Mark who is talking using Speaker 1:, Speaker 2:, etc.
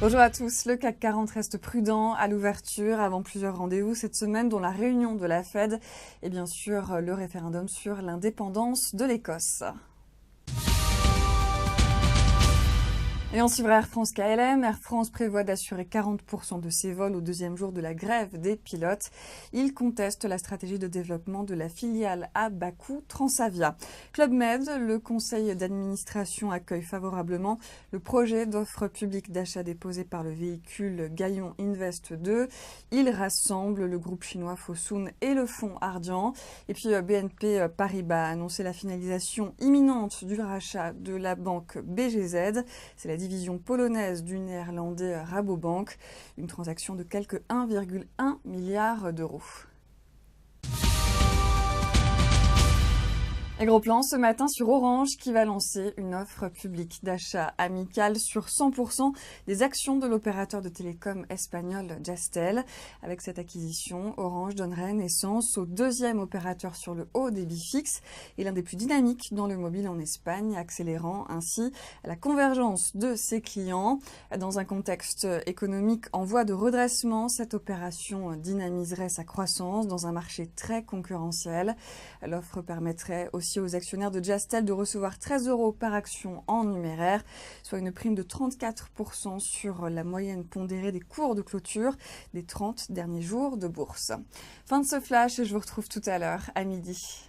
Speaker 1: Bonjour à tous, le CAC 40 reste prudent à l'ouverture avant plusieurs rendez-vous cette semaine dont la réunion de la Fed et bien sûr le référendum sur l'indépendance de l'Écosse. Et on suivra Air France KLM. Air France prévoit d'assurer 40% de ses vols au deuxième jour de la grève des pilotes. Il conteste la stratégie de développement de la filiale à Bakou Transavia. Club Med, le conseil d'administration accueille favorablement le projet d'offre publique d'achat déposé par le véhicule Gaillon Invest 2. Il rassemble le groupe chinois Fosun et le fonds Ardian. Et puis BNP Paribas a annoncé la finalisation imminente du rachat de la banque BGZ. C'est la division polonaise du néerlandais Rabobank, une transaction de quelque 1,1 milliard d'euros. Et gros plan ce matin sur Orange qui va lancer une offre publique d'achat amical sur 100% des actions de l'opérateur de télécom espagnol Jazztel. Avec cette acquisition, Orange donnerait naissance au deuxième opérateur sur le haut débit fixe et l'un des plus dynamiques dans le mobile en Espagne, accélérant ainsi la convergence de ses clients. Dans un contexte économique en voie de redressement, cette opération dynamiserait sa croissance dans un marché très concurrentiel. L'offre permettrait aussi aux actionnaires de Jazztel de recevoir 13 € par action en numéraire, soit une prime de 34% sur la moyenne pondérée des cours de clôture des 30 derniers jours de bourse. Fin de ce flash et je vous retrouve tout à l'heure à midi.